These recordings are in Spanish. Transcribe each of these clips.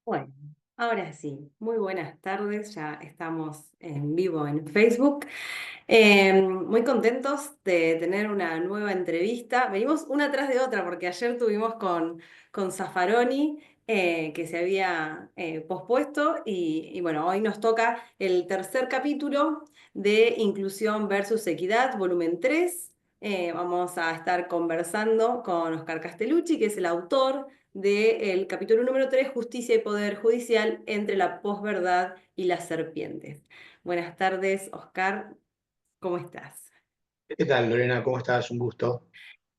Bueno, ahora sí, muy buenas tardes, ya estamos en vivo en Facebook. Muy contentos de tener una nueva entrevista. Venimos una tras de otra porque ayer tuvimos con Zaffaroni, que se había pospuesto y bueno, hoy nos toca el tercer capítulo de Inclusión versus Equidad, volumen 3. Vamos a estar conversando con Oscar Castellucci, que es el autor del capítulo número 3, Justicia y Poder Judicial entre la posverdad y las serpientes. Buenas tardes, Oscar, ¿cómo estás? ¿Qué tal, Lorena? ¿Cómo estás? Un gusto.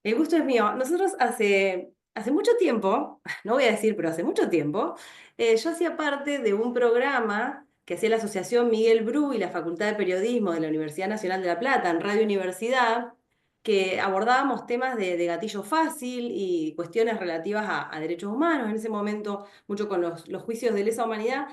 El gusto es mío. Nosotros hace mucho tiempo, no voy a decir, pero hace mucho tiempo, yo hacía parte de un programa que hacía la Asociación Miguel Bru y la Facultad de Periodismo de la Universidad Nacional de La Plata, en Radio Universidad, que abordábamos temas de gatillo fácil y cuestiones relativas a derechos humanos, en ese momento mucho con los juicios de lesa humanidad.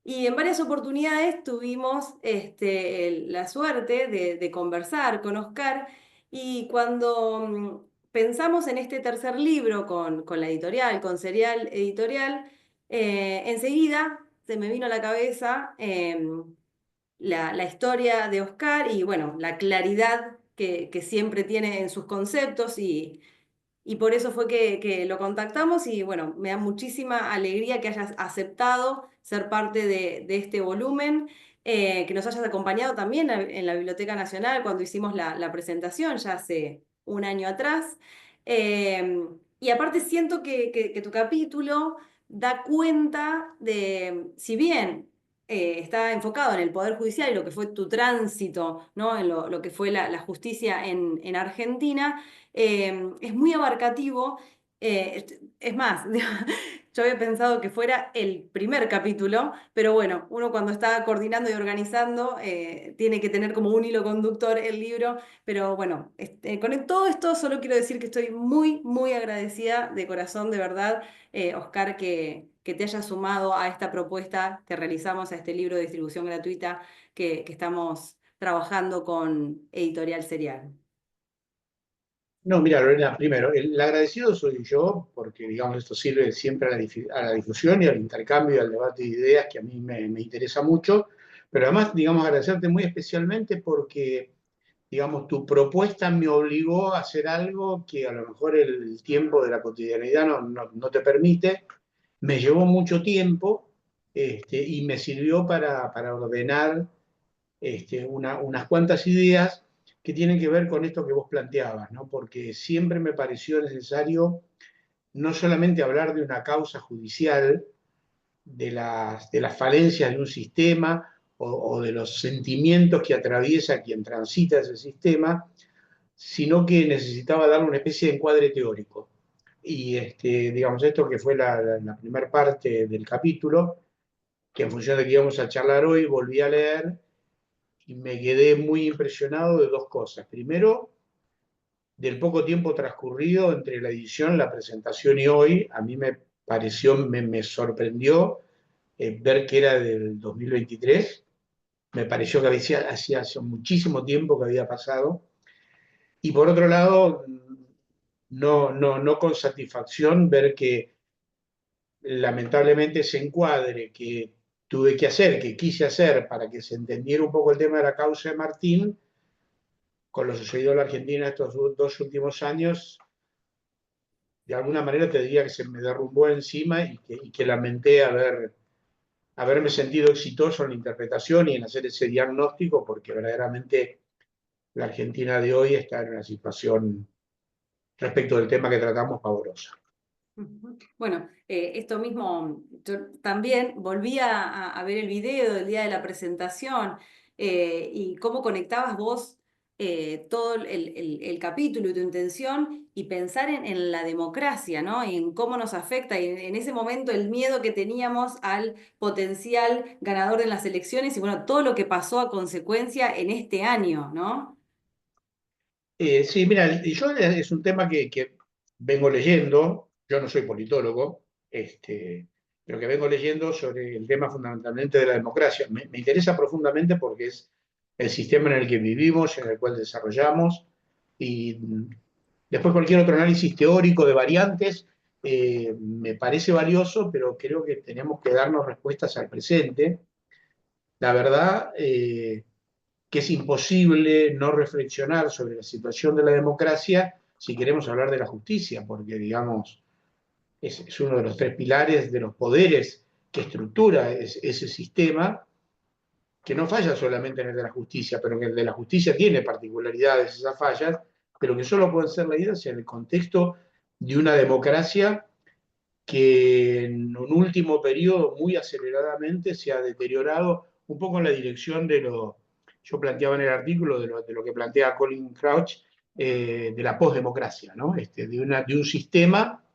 Y en varias oportunidades tuvimos la suerte de conversar con Oscar. Y cuando pensamos en este tercer libro con la editorial, con Serial Editorial, enseguida se me vino a la cabeza la historia de Oscar y bueno, la claridad que siempre tiene en sus conceptos y por eso fue que lo contactamos y bueno, me da muchísima alegría que hayas aceptado ser parte de este volumen, que nos hayas acompañado también en la Biblioteca Nacional cuando hicimos la presentación ya hace un año atrás. Y aparte siento que tu capítulo da cuenta de, si bien está enfocado en el Poder Judicial y lo que fue tu tránsito, ¿no? En lo que fue la justicia en Argentina, es muy abarcativo. Es más, yo había pensado que fuera el primer capítulo, pero bueno, uno cuando está coordinando y organizando tiene que tener como un hilo conductor el libro. Pero bueno, con todo esto solo quiero decir que estoy muy, muy agradecida de corazón, de verdad, Oscar, que te hayas sumado a esta propuesta que realizamos, a este libro de distribución gratuita que estamos trabajando con Editorial Serial. No, mira, Lorena, primero, el agradecido soy yo, porque, digamos, esto sirve siempre a la difusión y al intercambio y al debate de ideas, que a mí me interesa mucho, pero además, digamos, agradecerte muy especialmente porque, digamos, tu propuesta me obligó a hacer algo que a lo mejor el tiempo de la cotidianidad no te permite. Me llevó mucho tiempo, y me sirvió para ordenar unas cuantas ideas que tienen que ver con esto que vos planteabas, ¿no? Porque siempre me pareció necesario no solamente hablar de una causa judicial, de las falencias de un sistema o de los sentimientos que atraviesa quien transita ese sistema, sino que necesitaba darle una especie de encuadre teórico. Y digamos, esto que fue la primera parte del capítulo, que en función de que íbamos a charlar hoy, volví a leer y me quedé muy impresionado de dos cosas. Primero, del poco tiempo transcurrido entre la edición, la presentación y hoy, a mí me pareció, me sorprendió ver que era del 2023. Me pareció que hacía hace muchísimo tiempo que había pasado. Y por otro lado, no con satisfacción ver que lamentablemente ese encuadre que tuve que hacer, que quise hacer para que se entendiera un poco el tema de la causa de Martín, con lo sucedido en la Argentina estos dos últimos años, de alguna manera te diría que se me derrumbó encima y que lamenté haberme sentido exitoso en la interpretación y en hacer ese diagnóstico, porque verdaderamente la Argentina de hoy está en una situación respecto del tema que tratamos pavorosa. Ujú. Bueno, esto mismo, yo también volví a ver el video del día de la presentación y cómo conectabas vos todo el capítulo y tu intención y pensar en la democracia, ¿no? Y en cómo nos afecta y en ese momento el miedo que teníamos al potencial ganador de las elecciones y bueno, todo lo que pasó a consecuencia en este año, ¿no? Sí, mira, yo es un tema que vengo leyendo, yo no soy politólogo, pero que vengo leyendo sobre el tema fundamentalmente de la democracia. Me interesa profundamente porque es el sistema en el que vivimos, en el cual desarrollamos, y después cualquier otro análisis teórico de variantes me parece valioso, pero creo que tenemos que darnos respuestas al presente. La verdad que es imposible no reflexionar sobre la situación de la democracia si queremos hablar de la justicia, porque, digamos, es uno de los tres pilares de los poderes que estructura ese sistema, que no falla solamente en el de la justicia, pero que el de la justicia tiene particularidades, esas fallas, pero que solo pueden ser leídas en el contexto de una democracia que en un último periodo muy aceleradamente se ha deteriorado un poco en la dirección de lo, yo planteaba en el artículo, de lo que plantea Colin Crouch, de la posdemocracia, ¿no? De un sistema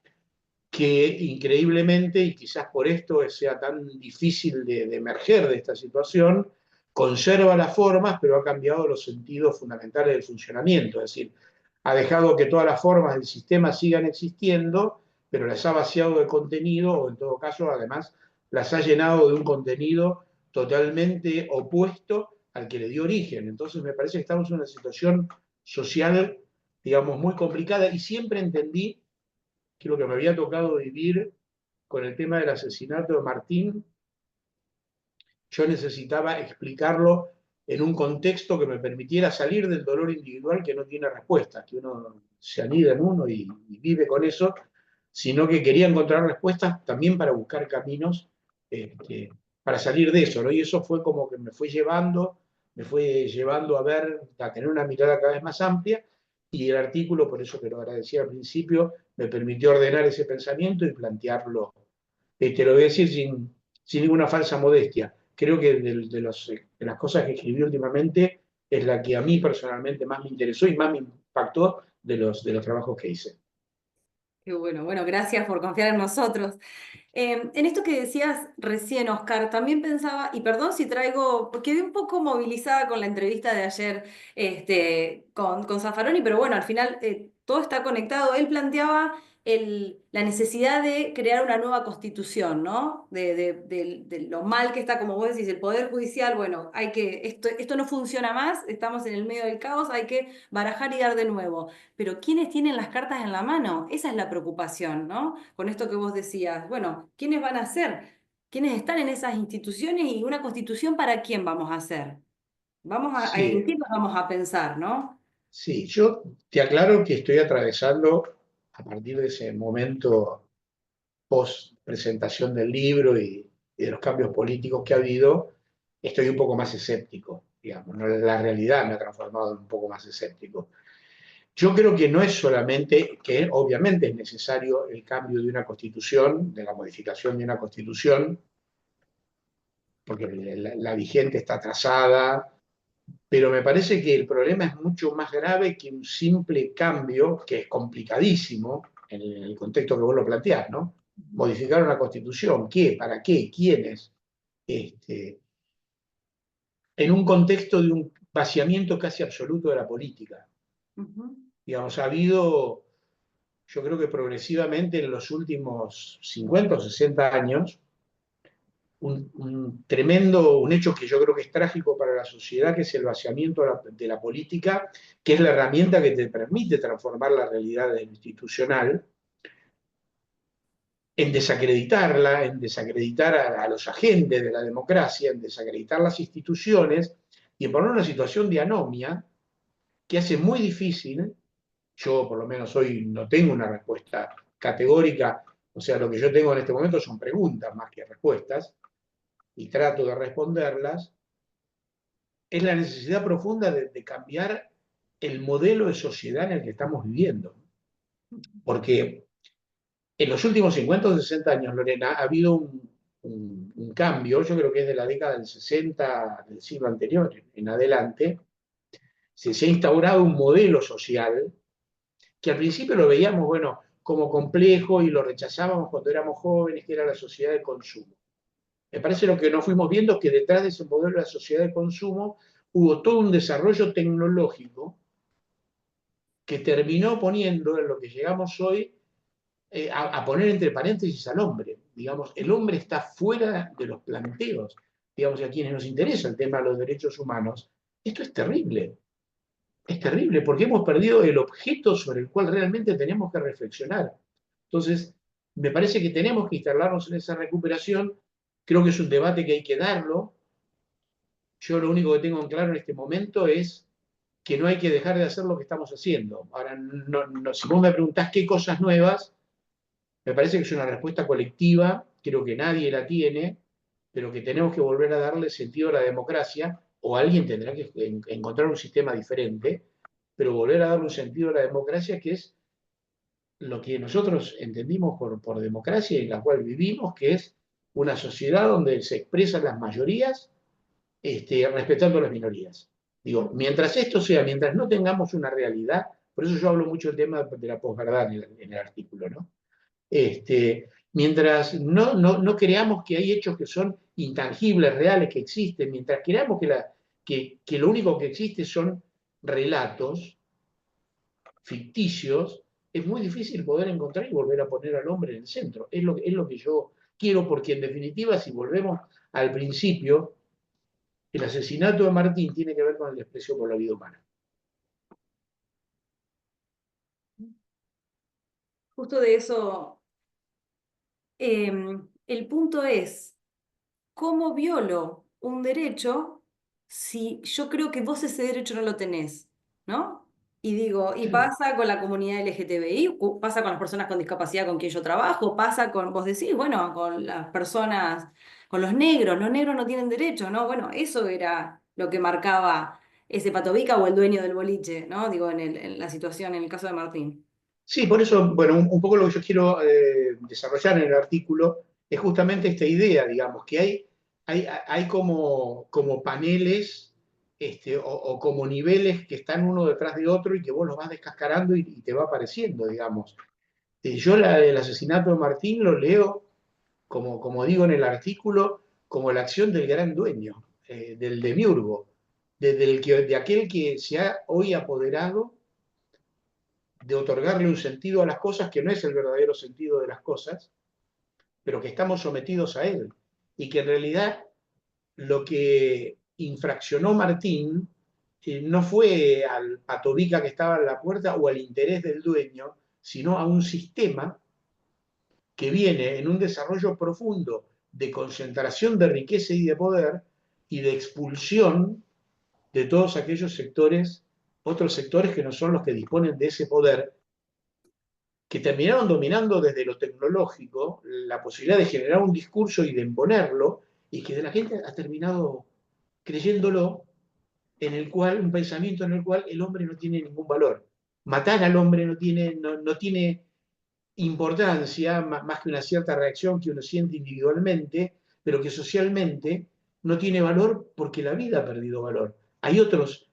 que increíblemente, y quizás por esto sea tan difícil de emerger de esta situación, conserva las formas, pero ha cambiado los sentidos fundamentales del funcionamiento. Es decir, ha dejado que todas las formas del sistema sigan existiendo, pero las ha vaciado de contenido, o en todo caso, además, las ha llenado de un contenido totalmente opuesto al que le dio origen. Entonces, me parece que estamos en una situación social, digamos, muy complicada, y siempre entendí que lo que me había tocado vivir con el tema del asesinato de Martín, yo necesitaba explicarlo en un contexto que me permitiera salir del dolor individual que no tiene respuesta, que uno se anida en uno y vive con eso, sino que quería encontrar respuestas también para buscar caminos para salir de eso, ¿no? Y eso fue como que me fue llevando a ver, a tener una mirada cada vez más amplia, y el artículo, por eso que lo agradecía al principio, me permitió ordenar ese pensamiento y plantearlo. Te lo voy a decir sin ninguna falsa modestia. Creo que de las cosas que escribí últimamente es la que a mí personalmente más me interesó y más me impactó de los trabajos que hice. Qué bueno, bueno, gracias por confiar en nosotros. En esto que decías recién, Oscar, también pensaba, y perdón si traigo, porque quedé un poco movilizada con la entrevista de ayer con Zaffaroni, pero bueno, al final todo está conectado. Él planteaba la necesidad de crear una nueva constitución, ¿no? De lo mal que está, como vos decís, el Poder Judicial, bueno, esto no funciona más, estamos en el medio del caos, hay que barajar y dar de nuevo. Pero ¿quiénes tienen las cartas en la mano? Esa es la preocupación, ¿no? Con esto que vos decías, bueno, ¿quiénes van a ser? ¿Quiénes están en esas instituciones y una constitución para quién vamos a hacer? ¿En Sí, qué nos vamos a pensar, no? sí, yo te aclaro que estoy atravesando, a partir de ese momento post presentación del libro y de los cambios políticos que ha habido, estoy un poco más escéptico, digamos, ¿no? La realidad me ha transformado en un poco más escéptico. Yo creo que no es solamente que obviamente es necesario el cambio de una constitución, de la modificación de una constitución, porque la vigente está atrasada, pero me parece que el problema es mucho más grave que un simple cambio, que es complicadísimo en el contexto que vos lo planteás, ¿no? Modificar una constitución, ¿qué? ¿Para qué? ¿Quiénes? Este, en un contexto de un vaciamiento casi absoluto de la política. Ujú, Digamos, ha habido, yo creo que progresivamente en los últimos 50 o 60 años, un hecho que yo creo que es trágico para la sociedad, que es el vaciamiento de la política, que es la herramienta que te permite transformar la realidad institucional, en desacreditarla, en desacreditar a los agentes de la democracia, en desacreditar las instituciones y en poner una situación de anomia que hace muy difícil. Yo por lo menos hoy no tengo una respuesta categórica, o sea, lo que yo tengo en este momento son preguntas más que respuestas, y trato de responderlas, es la necesidad profunda de cambiar el modelo de sociedad en el que estamos viviendo. Porque en los últimos 50 o 60 años, Lorena, ha habido un cambio, yo creo que es de la década del 60 del siglo anterior en adelante, se ha instaurado un modelo social que al principio lo veíamos, bueno, como complejo y lo rechazábamos cuando éramos jóvenes, que era la sociedad de consumo. Me parece lo que nos fuimos viendo es que detrás de ese modelo de la sociedad de consumo hubo todo un desarrollo tecnológico que terminó poniendo en lo que llegamos hoy a poner entre paréntesis al hombre. Digamos, el hombre está fuera de los planteos. Digamos, a quienes nos interesa el tema de los derechos humanos, esto es terrible porque hemos perdido el objeto sobre el cual realmente tenemos que reflexionar. Entonces, me parece que tenemos que instalarnos en esa recuperación. Creo que es un debate que hay que darlo. Yo lo único que tengo en claro en este momento es que no hay que dejar de hacer lo que estamos haciendo. Ahora, si vos me preguntás qué cosas nuevas, me parece que es una respuesta colectiva, creo que nadie la tiene, pero que tenemos que volver a darle sentido a la democracia, o alguien tendrá que encontrar un sistema diferente, pero volver a darle un sentido a la democracia, que es lo que nosotros entendimos por democracia y en la cual vivimos, que es una sociedad donde se expresan las mayorías respetando las minorías. Digo, mientras esto sea, mientras no tengamos una realidad, por eso yo hablo mucho del tema de la posverdad en el artículo, ¿no? Mientras no creamos que hay hechos que son intangibles, reales, que existen, mientras creamos que lo único que existe son relatos ficticios, es muy difícil poder encontrar y volver a poner al hombre en el centro. Es lo que yo quiero, porque en definitiva, si volvemos al principio, el asesinato de Martín tiene que ver con el desprecio por la vida humana. Justo de eso, el punto es, ¿cómo violo un derecho si yo creo que vos ese derecho no lo tenés? ¿No? Y digo, y Sí. pasa con la comunidad LGTBI, pasa con las personas con discapacidad con quien yo trabajo, pasa con, vos decís, bueno, con las personas, con los negros no tienen derecho, ¿no? Bueno, eso era lo que marcaba ese Patovica o el dueño del boliche, ¿no? Digo, en la situación, en el caso de Martín. Sí, por eso, bueno, un poco lo que yo quiero desarrollar en el artículo es justamente esta idea, digamos, que hay como paneles o como niveles que están uno detrás de otro y que vos los vas descascarando y te va apareciendo, digamos. Yo el asesinato de Martín lo leo, como digo en el artículo, como la acción del gran dueño, del demiurgo, de aquel que se ha hoy apoderado de otorgarle un sentido a las cosas que no es el verdadero sentido de las cosas, pero que estamos sometidos a él. Y que en realidad lo que infraccionó Martín no fue al patobica que estaba en la puerta o al interés del dueño, sino a un sistema que viene en un desarrollo profundo de concentración de riqueza y de poder y de expulsión de todos aquellos sectores, otros sectores que no son los que disponen de ese poder, que terminaron dominando desde lo tecnológico la posibilidad de generar un discurso y de imponerlo, y que la gente ha terminado creyéndolo, en el cual, un pensamiento en el cual el hombre no tiene ningún valor. Matar al hombre no tiene importancia, más que una cierta reacción que uno siente individualmente, pero que socialmente no tiene valor porque la vida ha perdido valor. Hay otros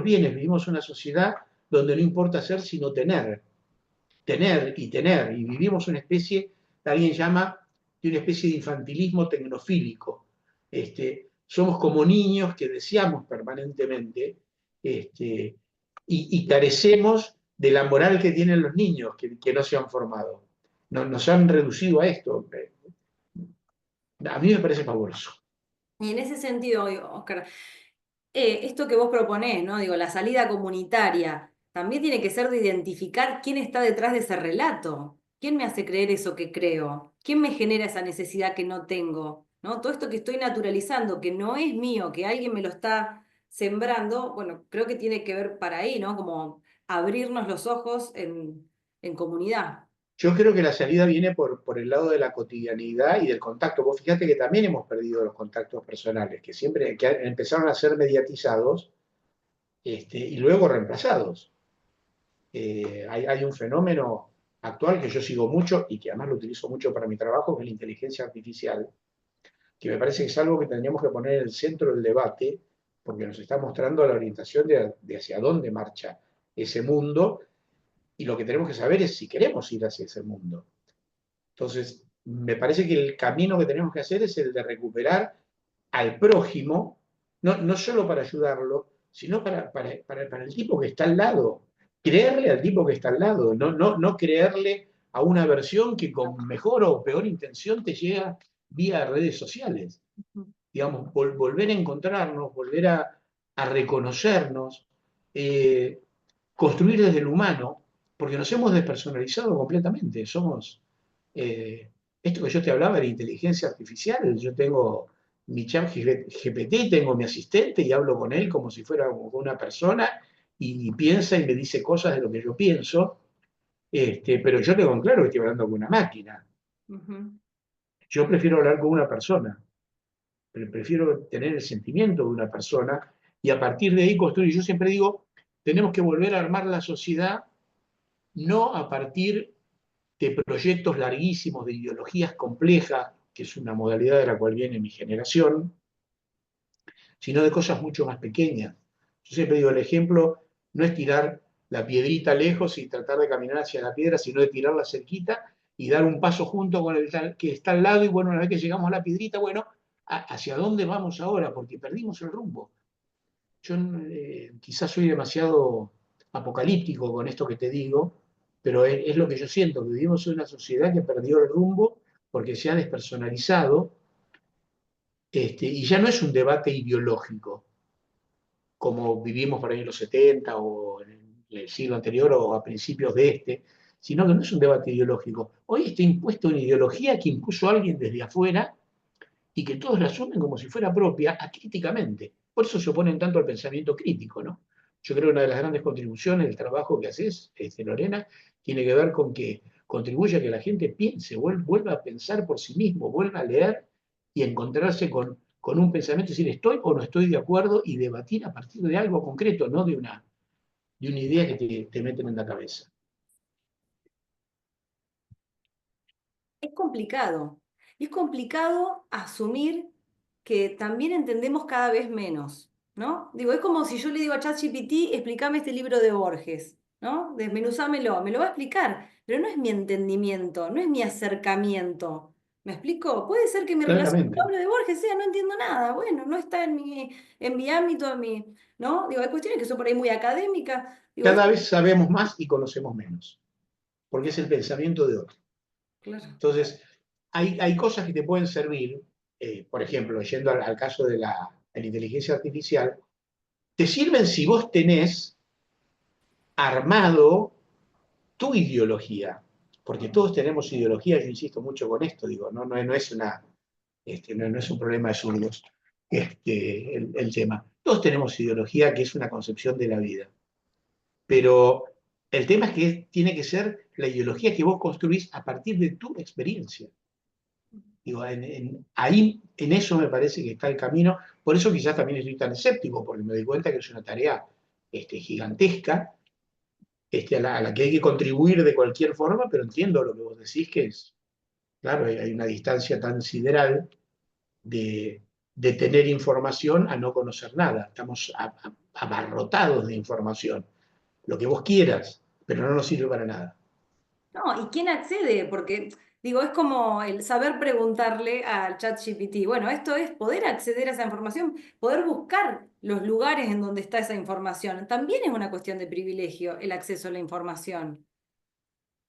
bienes, vivimos en una sociedad donde no importa ser sino tener, y vivimos una especie, alguien llama, de una especie de infantilismo tecnofílico. Somos como niños que deseamos permanentemente este, y carecemos de la moral que tienen los niños que no se han formado. Nos han reducido a esto. A mí me parece fabuloso. Y en ese sentido, digo, Oscar, esto que vos proponés, ¿no? Digo, la salida comunitaria, también tiene que ser de identificar quién está detrás de ese relato. ¿Quién me hace creer eso que creo? ¿Quién me genera esa necesidad que no tengo? ¿No? Todo esto que estoy naturalizando, que no es mío, que alguien me lo está sembrando, bueno, creo que tiene que ver para ahí, ¿no? Como abrirnos los ojos en comunidad. Yo creo que la salida viene por el lado de la cotidianidad y del contacto. Vos fíjate que también hemos perdido los contactos personales, que empezaron a ser mediatizados y luego reemplazados. Hay un fenómeno actual que yo sigo mucho y que además lo utilizo mucho para mi trabajo, que es la inteligencia artificial, que me parece que es algo que tendríamos que poner en el centro del debate, porque nos está mostrando la orientación de hacia dónde marcha ese mundo, y lo que tenemos que saber es si queremos ir hacia ese mundo. Entonces, me parece que el camino que tenemos que hacer es el de recuperar al prójimo, no solo para ayudarlo, sino para el tipo que está al lado. Creerle al tipo que está al lado, no creerle a una versión que con mejor o peor intención te llega vía redes sociales. Digamos, volver a encontrarnos, volver a reconocernos, construir desde el humano, porque nos hemos despersonalizado completamente. Eh, Esto que yo te hablaba de inteligencia artificial, yo tengo mi chat GPT, tengo mi asistente y hablo con él como si fuera como una persona y piensa y me dice cosas de lo que yo pienso, pero yo tengo en claro que estoy hablando con una máquina. Ujú. Yo prefiero hablar con una persona, prefiero tener el sentimiento de una persona y a partir de ahí construir. Yo siempre digo, tenemos que volver a armar la sociedad no a partir de proyectos larguísimos, de ideologías complejas, que es una modalidad de la cual viene mi generación, sino de cosas mucho más pequeñas. Yo siempre digo, el ejemplo no es tirar la piedrita lejos y tratar de caminar hacia la piedra, sino de tirarla cerquita y dar un paso junto con el que está al lado y bueno, una vez que llegamos a la piedrita, bueno, ¿hacia dónde vamos ahora? Porque perdimos el rumbo. Yo quizás soy demasiado apocalíptico con esto que te digo, pero es lo que yo siento, que vivimos en una sociedad que perdió el rumbo porque se ha despersonalizado, y ya no es un debate ideológico, como vivimos por ahí en los 70 o en el siglo anterior o a principios de este, sino que no es un debate ideológico. Hoy está impuesto una ideología que impuso alguien desde afuera y que todos la asumen como si fuera propia, acríticamente. Por eso se oponen tanto al pensamiento crítico, ¿no? Yo creo que una de las grandes contribuciones del trabajo que haces, Lorena, tiene que ver con que contribuye a que la gente piense, vuelva a pensar por sí mismo, vuelva a leer y encontrarse con un pensamiento, decir, estoy o no estoy de acuerdo y debatir a partir de algo concreto, no de una idea que te meten en la cabeza. Es complicado. Y es complicado asumir que también entendemos cada vez menos, ¿no? Digo, es como si yo le digo a ChatGPT, explícame este libro de Borges, ¿no? Desmenuzámelo, me lo va a explicar, pero no es mi entendimiento, no es mi acercamiento. ¿Me explico? Puede ser que mi relación con la Claramente. obra de Borges sea, no entiendo nada, bueno, no está en mi ámbito, ¿no? Digo, hay cuestiones que son por ahí muy académicas. Digo, Cada vez sabemos más y conocemos menos, porque es el pensamiento de otro. claro. Entonces, hay cosas que te pueden servir, por ejemplo, yendo al caso de la inteligencia artificial, te sirven si vos tenés armado tu ideología, porque todos tenemos ideología, yo insisto mucho con esto, digo, no es no es un problema de zurdos el tema. Todos tenemos ideología que es una concepción de la vida, pero el tema es que tiene que ser la ideología que vos construís a partir de tu experiencia. Digo, ahí, en eso me parece que está el camino. Por eso quizás también estoy tan escéptico, porque me doy cuenta que es una tarea gigantesca, a la que hay que contribuir de cualquier forma, pero entiendo lo que vos decís, que es, claro, hay una distancia tan sideral de tener información a no conocer nada. Estamos abarrotados de información, lo que vos quieras, pero no nos sirve para nada. No, ¿y quién accede? Porque, digo, es como el saber preguntarle al chat GPT. Bueno, esto es poder acceder a esa información, poder buscar los lugares en donde está esa información. También es una cuestión de privilegio el acceso a la información.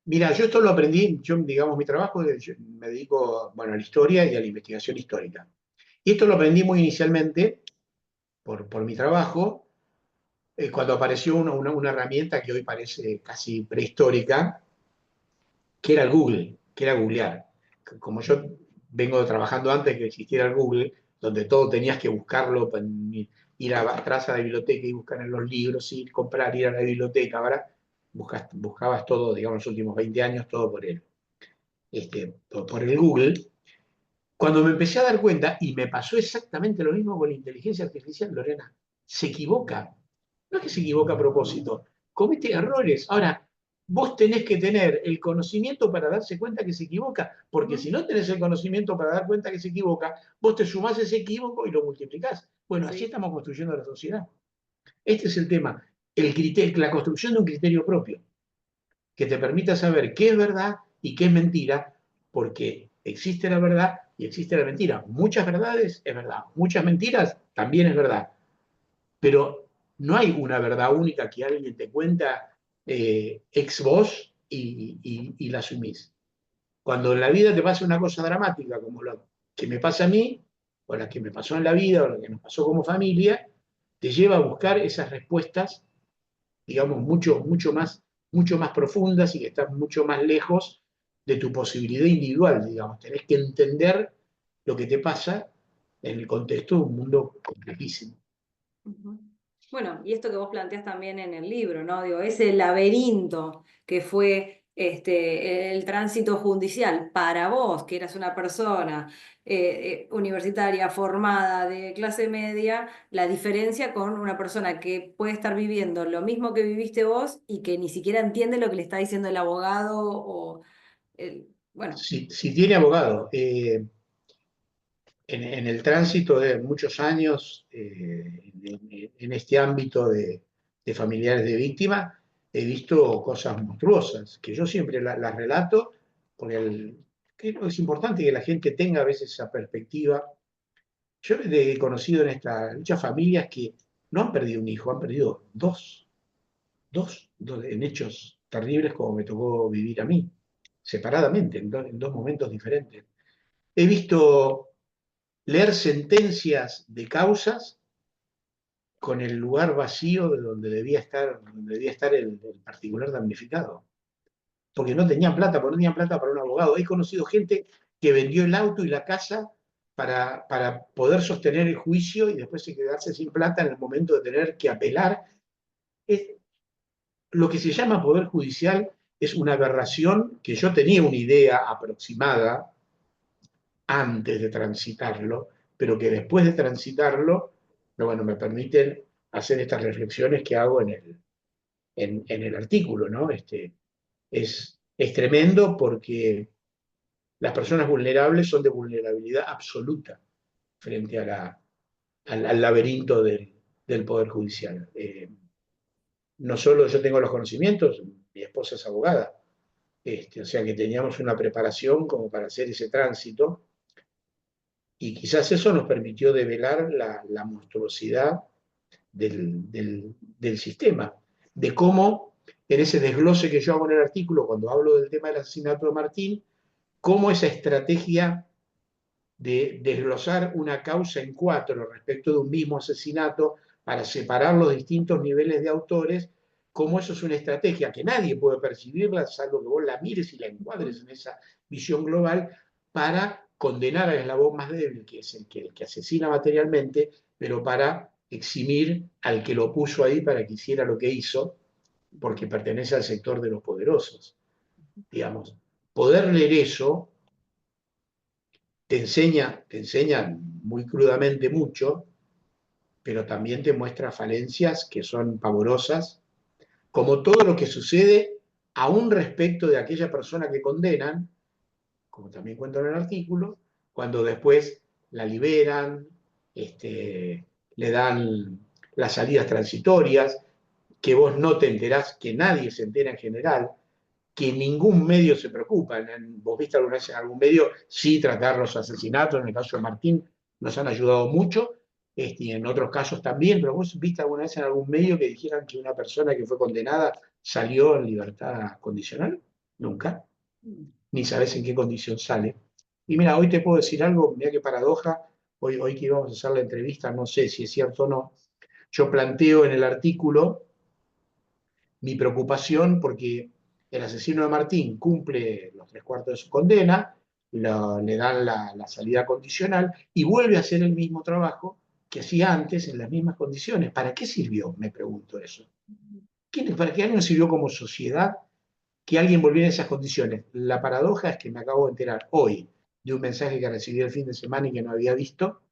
Mira, yo esto lo aprendí, yo, digamos, mi trabajo, yo me dedico, bueno, a la historia y a la investigación histórica. Y esto lo aprendí muy inicialmente por mi trabajo, cuando apareció una herramienta que hoy parece casi prehistórica, que era el Google, que era googlear. Como yo vengo trabajando antes que existiera el Google, donde todo tenías que buscarlo, ir atrás a la biblioteca y buscar en los libros, ir comprar, ir a la biblioteca. Ahora buscabas todo, digamos, los últimos 20 años, todo por el Google. Cuando me empecé a dar cuenta, y me pasó exactamente lo mismo con la inteligencia artificial, Lorena, se equivoca. No es que se equivoca a propósito, comete errores. Ahora, vos tenés que tener el conocimiento para darse cuenta que se equivoca, porque Ujú. si no tenés el conocimiento para dar cuenta que se equivoca, vos te sumás ese equívoco y lo multiplicás. Bueno, así Sí. estamos construyendo la sociedad. Este es el tema, la construcción de un criterio propio que te permita saber qué es verdad y qué es mentira, porque existe la verdad y existe la mentira. Muchas verdades es verdad, muchas mentiras también es verdad, pero no hay una verdad única que alguien te cuenta ex voz y la asumís. Cuando en la vida te pasa una cosa dramática como lo que me pasa a mí, o la que me pasó en la vida, o la que nos pasó como familia, te lleva a buscar esas respuestas, digamos, mucho más profundas y que están mucho más lejos de tu posibilidad individual, digamos. Tenés que entender lo que te pasa en el contexto de un mundo complejísimo. Ujú. Bueno, y esto que vos planteás también en el libro, ¿no? Digo, ese laberinto que fue el tránsito judicial para vos, que eras una persona universitaria formada de clase media, la diferencia con una persona que puede estar viviendo lo mismo que viviste vos y que ni siquiera entiende lo que le está diciendo el abogado o bueno. Si tiene abogado, en el tránsito de muchos años en este ámbito de familiares de víctimas, he visto cosas monstruosas, que yo siempre las relato, creo que es importante que la gente tenga a veces esa perspectiva. Yo he conocido en muchas familias que no han perdido un hijo, han perdido dos en hechos terribles como me tocó vivir a mí, separadamente, en dos momentos diferentes. He visto leer sentencias de causas con el lugar vacío de donde debía estar el particular damnificado, porque no tenían plata, porque no tenían plata para un abogado. He conocido gente que vendió el auto y la casa para poder sostener el juicio y después se quedarse sin plata en el momento de tener que apelar. Es, lo que se llama poder judicial es una aberración que yo tenía una idea aproximada antes de transitarlo, pero que después de transitarlo, no, bueno, me permiten hacer estas reflexiones que hago en el artículo, ¿no? Es tremendo porque las personas vulnerables son de vulnerabilidad absoluta frente al laberinto del Poder Judicial. No solo yo tengo los conocimientos, mi esposa es abogada, o sea que teníamos una preparación como para hacer ese tránsito. Y quizás eso nos permitió develar la monstruosidad del sistema, de cómo en ese desglose que yo hago en el artículo, cuando hablo del tema del asesinato de Martín, cómo esa estrategia de desglosar una causa en cuatro respecto de un mismo asesinato para separar los distintos niveles de autores, cómo eso es una estrategia que nadie puede percibirla, salvo que vos la mires y la encuadres en esa visión global, para condenar al eslabón más débil, que es el que asesina materialmente, pero para eximir al que lo puso ahí para que hiciera lo que hizo, porque pertenece al sector de los poderosos. Digamos, poder leer eso te enseña muy crudamente mucho, pero también te muestra falencias que son pavorosas, como todo lo que sucede aún respecto de aquella persona que condenan, como también cuento en el artículo, cuando después la liberan, le dan las salidas transitorias, que vos no te enterás, que nadie se entera en general, que ningún medio se preocupa. ¿Vos viste alguna vez en algún medio? Sí, tratar los asesinatos, en el caso de Martín nos han ayudado mucho, y en otros casos también, pero vos viste alguna vez en algún medio que dijeran que una persona que fue condenada salió en libertad condicional? Nunca, ni sabés en qué condición sale. Y mira, hoy te puedo decir algo, mira qué paradoja, hoy que íbamos a hacer la entrevista, no sé si es cierto o no, yo planteo en el artículo mi preocupación porque el asesino de Martín cumple los tres cuartos de su condena, le dan la salida condicional y vuelve a hacer el mismo trabajo que hacía antes en las mismas condiciones. ¿Para qué sirvió? Me pregunto eso. ¿Para qué nos sirvió como sociedad que alguien volviera en esas condiciones? La paradoja es que me acabo de enterar hoy de un mensaje que recibí el fin de semana y que no había visto,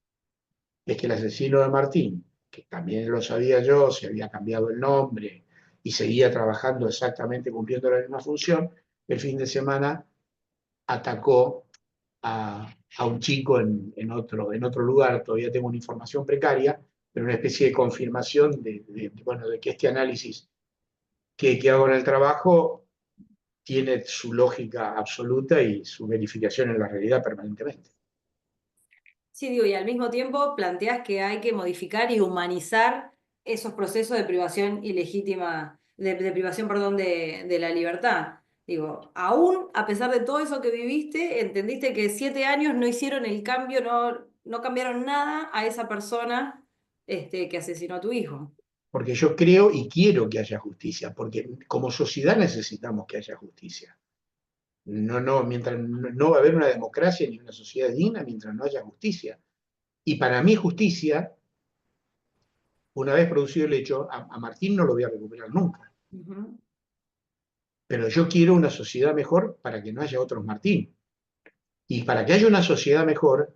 es que el asesino de Martín, que también lo sabía yo, se había cambiado el nombre y seguía trabajando exactamente cumpliendo la misma función, el fin de semana atacó a un chico en otro lugar. Todavía tengo una información precaria, pero una especie de confirmación bueno, de que este análisis que hago en el trabajo tiene su lógica absoluta y su verificación en la realidad permanentemente. Sí, digo, y al mismo tiempo planteas que hay que modificar y humanizar esos procesos de privación ilegítima, de privación, perdón, de la libertad. Digo, aún a pesar de todo eso que viviste, entendiste que 7 años no hicieron el cambio, no cambiaron nada a esa persona que asesinó a tu hijo. Porque yo creo y quiero que haya justicia, porque como sociedad necesitamos que haya justicia. Mientras no va a haber una democracia ni una sociedad digna mientras no haya justicia. Y para mí justicia, una vez producido el hecho, a Martín no lo voy a recuperar nunca. Ujú, Pero yo quiero una sociedad mejor para que no haya otros Martín. Y para que haya una sociedad mejor,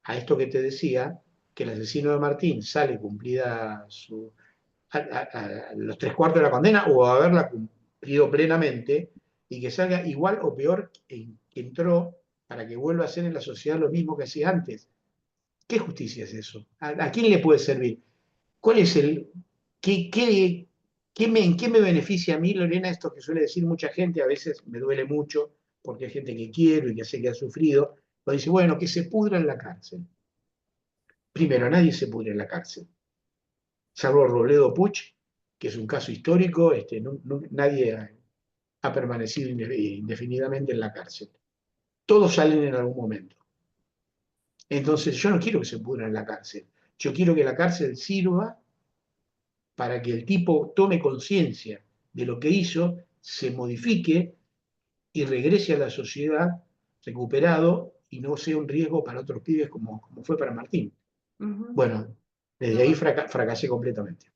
a esto que te decía, que el asesino de Martín sale cumplida a los tres cuartos de la condena o a haberla cumplido plenamente y que salga igual o peor que entró para que vuelva a hacer en la sociedad lo mismo que hacía antes. ¿Qué justicia es eso? ¿A quién le puede servir? ¿Cuál es el... ¿Qué, qué, en qué me beneficia a mí, Lorena, esto que suele decir mucha gente? A veces me duele mucho porque hay gente que quiero y que sé que ha sufrido. Pero dice, bueno, que se pudra en la cárcel. Primero, nadie se pudre en la cárcel, salvo Robledo Puch, que es un caso histórico, nadie ha permanecido indefinidamente en la cárcel. Todos salen en algún momento. Entonces, yo no quiero que se pudra en la cárcel. Yo quiero que la cárcel sirva para que el tipo tome conciencia de lo que hizo, se modifique y regrese a la sociedad recuperado y no sea un riesgo para otros pibes como fue para Martín. ujú. Bueno, desde ahí No, fracasé completamente.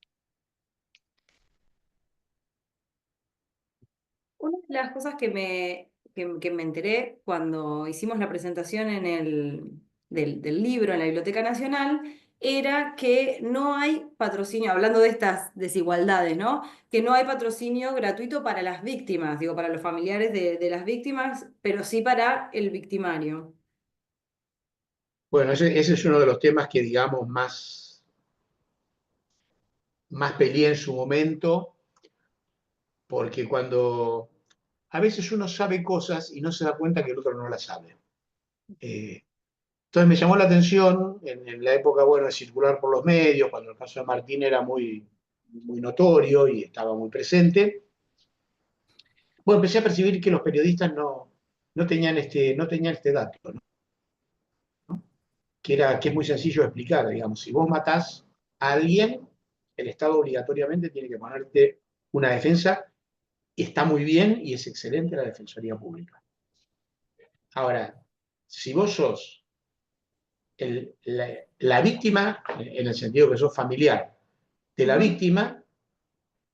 una de las cosas que me enteré cuando hicimos la presentación del libro en la Biblioteca Nacional era que no hay patrocinio, hablando de estas desigualdades, ¿no? Que no hay patrocinio gratuito para las víctimas, digo, para los familiares de las víctimas, pero sí para el victimario. Bueno, ese es uno de los temas que, digamos, más peleé en su momento, porque cuando a veces uno sabe cosas y no se da cuenta que el otro no las sabe. Eh, entonces me llamó la atención en la época, bueno, de circular por los medios, cuando el caso de Martín era muy notorio y estaba muy presente. Bueno, empecé a percibir que los periodistas no tenían este dato, ¿no? Que es muy sencillo de explicar, digamos, si vos matás a alguien, el Estado obligatoriamente tiene que ponerte una defensa, y está muy bien y es excelente la Defensoría Pública. Ahora, si vos sos la víctima, en el sentido que sos familiar de la Ujú, víctima,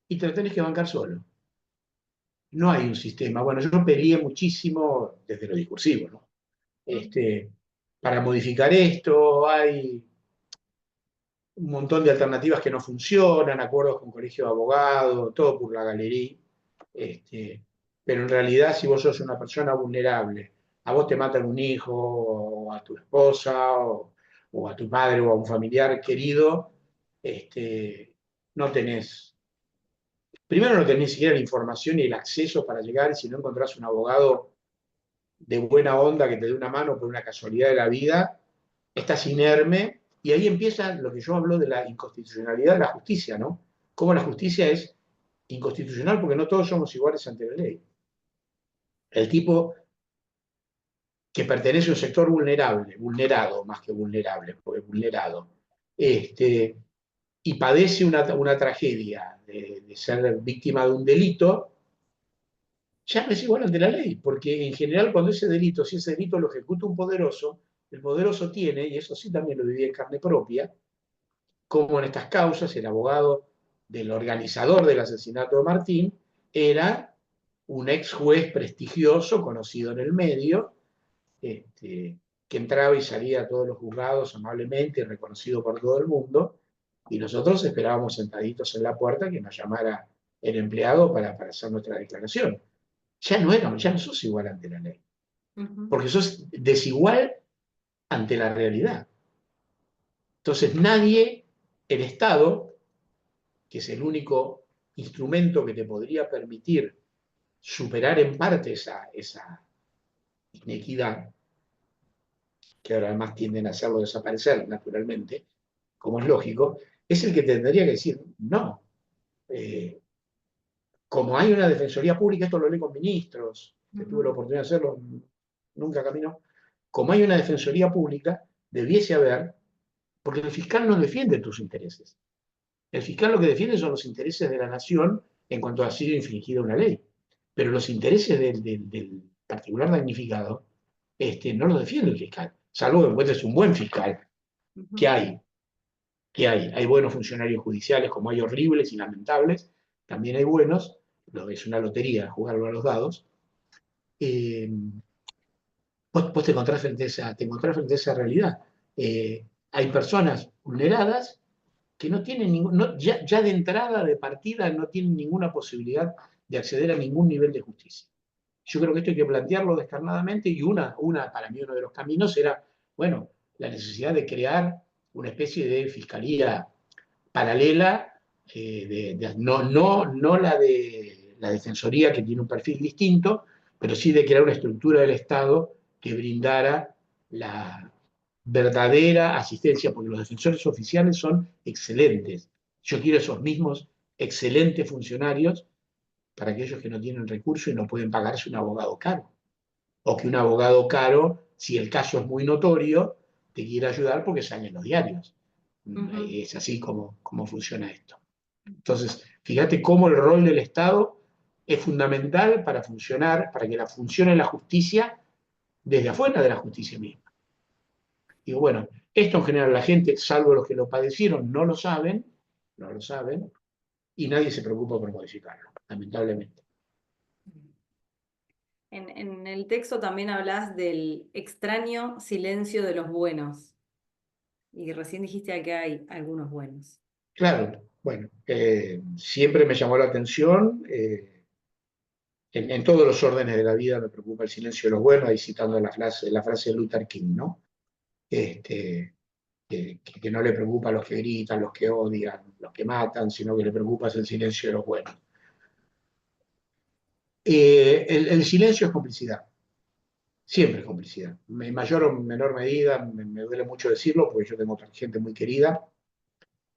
y te lo tenés que bancar solo. No hay un sistema. Bueno, yo peleé muchísimo desde lo discursivo, ¿no? Este, para modificar esto, hay un montón de alternativas que no funcionan, acuerdos con colegio de abogados, todo por la galería. Este, pero en realidad, si vos sos una persona vulnerable, a vos te matan un hijo, o a tu esposa, o a tu padre, o a un familiar querido, no tenés, primero no tenés ni siquiera la información ni el acceso para llegar, y si no encontrás un abogado de buena onda que te dé una mano por una casualidad de la vida, estás inerme, y ahí empieza lo que yo hablo de la inconstitucionalidad de la justicia, ¿no? Cómo la justicia es inconstitucional porque no todos somos iguales ante la ley. El tipo que pertenece a un sector vulnerable, vulnerado más que vulnerable, porque vulnerado, este, y padece una tragedia de ser víctima de un delito, ya no es igual ante la ley, porque en general cuando si ese delito lo ejecuta un poderoso, el poderoso tiene, y eso sí también lo viví en carne propia, como en estas causas el abogado del organizador del asesinato de Martín era un ex juez prestigioso, conocido en el medio, que entraba y salía a todos los juzgados amablemente, reconocido por todo el mundo, y nosotros esperábamos sentaditos en la puerta que nos llamara el empleado para hacer nuestra declaración. Ya no sos igual ante la ley, ujú, porque sos desigual ante la realidad. Entonces nadie, el Estado, que es el único instrumento que te podría permitir superar en parte esa inequidad, que ahora además tienden a hacerlo desaparecer naturalmente, como es lógico, es el que tendría que decir, no, eh, como hay una defensoría pública, esto lo leí con ministros, que tuve la ujú. oportunidad de hacerlo, nunca caminó, como hay una defensoría pública, debiese haber, porque el fiscal no defiende tus intereses. El fiscal lo que defiende son los intereses de la nación en cuanto ha sido infringida una ley. pero los intereses del particular damnificado no los defiende el fiscal, salvo que encuentres un buen fiscal. ¿Qué Ujú. hay? ¿Qué hay? Hay buenos funcionarios judiciales, como hay horribles y lamentables, también hay buenos, es una lotería jugarlo a los dados. Eh, vos te encontrás frente a esa realidad. Hay personas vulneradas que no tienen ya de entrada, de partida, no tienen ninguna posibilidad de acceder a ningún nivel de justicia. Yo creo que esto hay que plantearlo descarnadamente y para mí uno de los caminos era, bueno, la necesidad de crear una especie de fiscalía paralela, no la defensoría que tiene un perfil distinto, pero sí de crear una estructura del Estado que brindara la verdadera asistencia, porque los defensores oficiales son excelentes. Yo quiero esos mismos excelentes funcionarios para aquellos que no tienen recursos y no pueden pagarse un abogado caro. O que un abogado caro, si el caso es muy notorio, te quiere ayudar porque sale en los diarios. Ujú. Es así como funciona esto. Entonces, fíjate cómo el rol del Estado es fundamental para funcionar, para que funcione la justicia desde afuera de la justicia misma. Digo, bueno, esto en general la gente, salvo los que lo padecieron, no lo saben, y nadie se preocupa por modificarlo, lamentablemente. En el texto también hablas del extraño silencio de los buenos. Y recién dijiste que hay algunos buenos. Claro, bueno, siempre me llamó la atención, en todos los órdenes de la vida me preocupa el silencio de los buenos, ahí citando la frase de Luther King, ¿no? Este, que no le preocupa a los que gritan, los que odian, los que matan, sino que le preocupa es el silencio de los buenos. El silencio es complicidad, siempre es complicidad. En mayor o menor medida, me duele mucho decirlo, porque yo tengo otra gente muy querida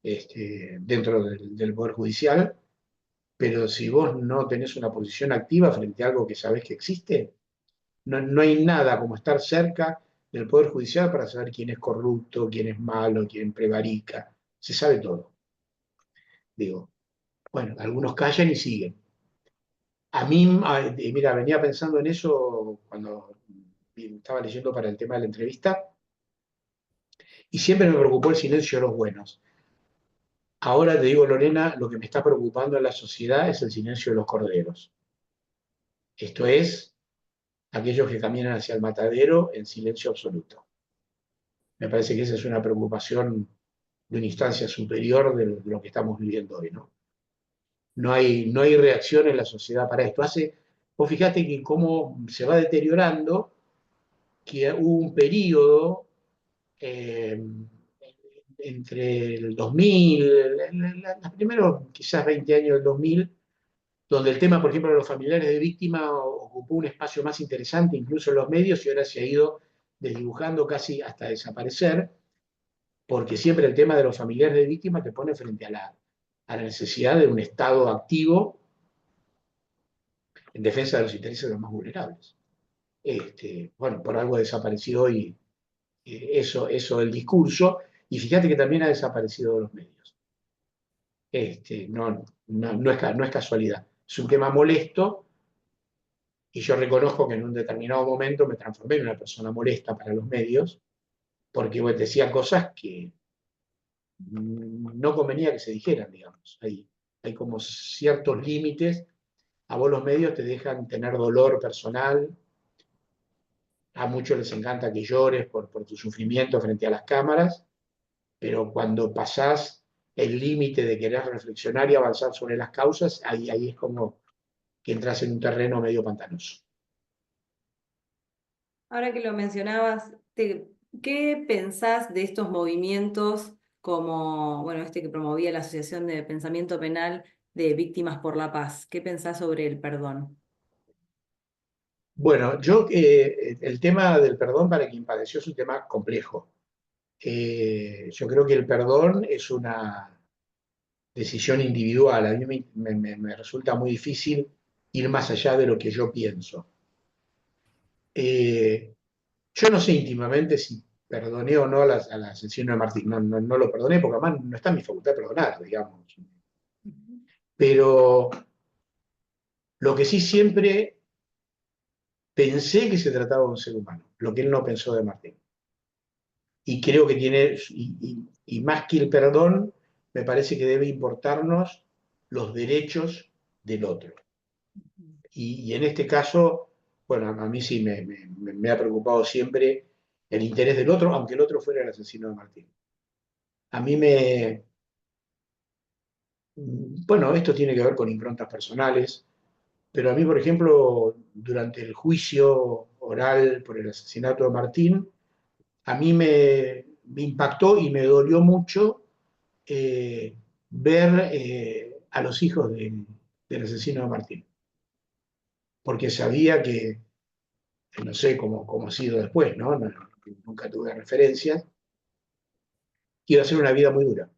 dentro del Poder Judicial, pero si vos no tenés una posición activa frente a algo que sabés que existe, no hay nada como estar cerca del Poder Judicial para saber quién es corrupto, quién es malo, quién prevarica. Se sabe todo. Digo, bueno, algunos callan y siguen. A mí, mira, venía pensando en eso cuando estaba leyendo para el tema de la entrevista y siempre me preocupó el silencio de los buenos. Ahora te digo, Lorena, lo que me está preocupando en la sociedad es el silencio de los corderos. Esto es, aquellos que caminan hacia el matadero en silencio absoluto. Me parece que esa es una preocupación de una instancia superior de lo que estamos viviendo hoy, ¿no? No hay reacción en la sociedad para esto. Vos fíjate que cómo se va deteriorando, que hubo un periodo eh, entre el 2000, los primeros quizás 20 años del 2000, donde el tema, por ejemplo, de los familiares de víctimas ocupó un espacio más interesante, incluso en los medios, y ahora se ha ido desdibujando casi hasta desaparecer, porque siempre el tema de los familiares de víctimas te pone frente a la necesidad de un Estado activo en defensa de los intereses de los más vulnerables. Bueno, por algo desapareció hoy eso del discurso, y fíjate que también ha desaparecido de los medios. No es casualidad. Es un tema molesto, y yo reconozco que en un determinado momento me transformé en una persona molesta para los medios, porque bueno, decía cosas que no convenía que se dijeran, digamos. Hay como ciertos límites. A vos los medios te dejan tener dolor personal, a muchos les encanta que llores por tu sufrimiento frente a las cámaras, pero cuando pasás el límite de querer reflexionar y avanzar sobre las causas, ahí es como que entras en un terreno medio pantanoso. Ahora que lo mencionabas, ¿qué pensás de estos movimientos como, bueno, este que promovía la Asociación de Pensamiento Penal de Víctimas por la Paz? ¿Qué pensás sobre el perdón? Bueno, el tema del perdón para quien padeció es un tema complejo. Yo creo que el perdón es una decisión individual. A mí me resulta muy difícil ir más allá de lo que yo pienso. Eh, yo no sé íntimamente si perdoné o no al asesino de Martín. No lo perdoné porque además no está en mi facultad de perdonar, digamos. Ujú. Pero, Lo que sí siempre pensé que se trataba de un ser humano, lo que él no pensó de Martín. Y creo que tiene, y más que el perdón, me parece que debe importarnos los derechos del otro. Y en este caso, bueno, a mí sí me ha preocupado siempre el interés del otro, aunque el otro fuera el asesino de Martín. A mí me, bueno, esto tiene que ver con improntas personales, pero a mí, por ejemplo, durante el juicio oral por el asesinato de Martín, a mí me impactó y me dolió mucho ver a los hijos del asesino de Martín, porque sabía que, no sé cómo ha sido después, ¿no? Nunca tuve referencias, que iba a ser una vida muy dura,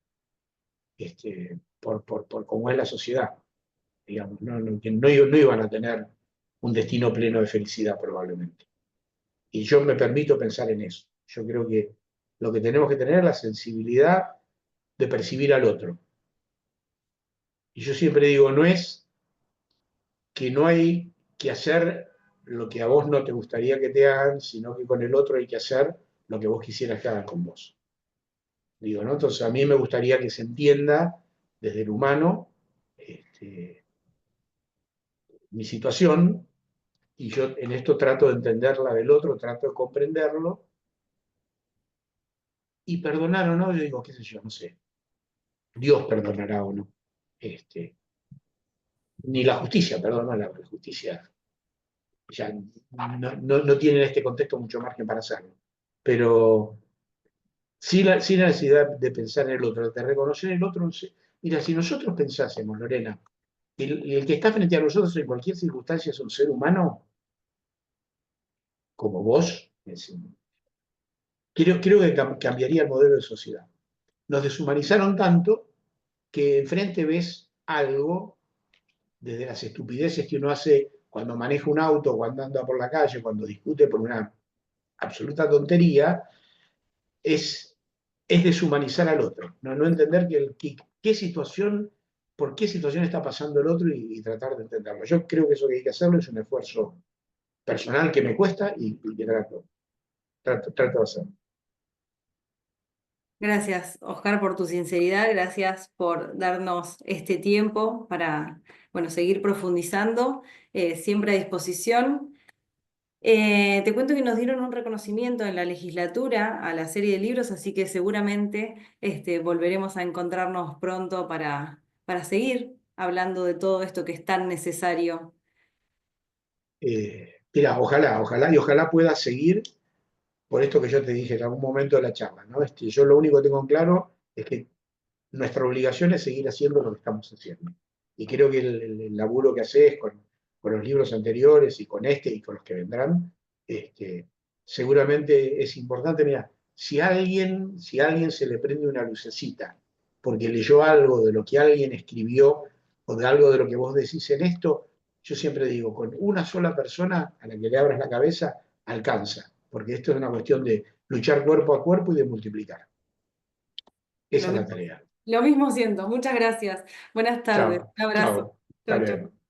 por cómo es la sociedad, digamos, que no iban a tener un destino pleno de felicidad probablemente. Y yo me permito pensar en eso. Yo creo que lo que tenemos que tener es la sensibilidad de percibir al otro. Y yo siempre digo, no es que no hay que hacer lo que a vos no te gustaría que te hagan, sino que con el otro hay que hacer lo que vos quisieras que hagan con vos. Digo, ¿no? Entonces a mí me gustaría que se entienda desde el humano mi situación y yo en esto trato de entender la del otro, trato de comprenderlo y perdonar o no, yo digo, qué sé yo, no sé, Dios perdonará o no. Este, Ni la justicia perdona, la justicia ya no tiene en este contexto mucho margen para hacerlo. Pero sin la necesidad de pensar en el otro, de reconocer el otro. Mira, si nosotros pensásemos, Lorena, el que está frente a nosotros en cualquier circunstancia es un ser humano como vos, creo que cambiaría el modelo de sociedad. Nos deshumanizaron tanto que enfrente ves algo, desde las estupideces que uno hace cuando maneja un auto, cuando anda por la calle, cuando discute por una absoluta tontería, es, es deshumanizar al otro, no entender qué situación, por qué situación está pasando el otro y tratar de entenderlo. Yo creo que eso que hay que hacerlo es un esfuerzo personal que me cuesta y que trato de hacerlo. Gracias, Oscar, por tu sinceridad, gracias por darnos este tiempo para, bueno, seguir profundizando, siempre a disposición. Te cuento que nos dieron un reconocimiento en la legislatura a la serie de libros, así que seguramente volveremos a encontrarnos pronto para seguir hablando de todo esto que es tan necesario. Mira, ojalá y ojalá pueda seguir por esto que yo te dije en algún momento de la charla, ¿no? Yo lo único que tengo en claro es que nuestra obligación es seguir haciendo lo que estamos haciendo. Y creo que el laburo que haces con los libros anteriores y con este y con los que vendrán, seguramente es importante. Mira, si a alguien se le prende una lucecita porque leyó algo de lo que alguien escribió o de algo de lo que vos decís en esto, yo siempre digo, con una sola persona a la que le abras la cabeza, alcanza, porque esto es una cuestión de luchar cuerpo a cuerpo y de multiplicar. Lo Esa es la mismo, tarea. lo mismo siento. Muchas gracias. Buenas tardes. Chao, Un abrazo. chao. Hasta Chau, luego. chau.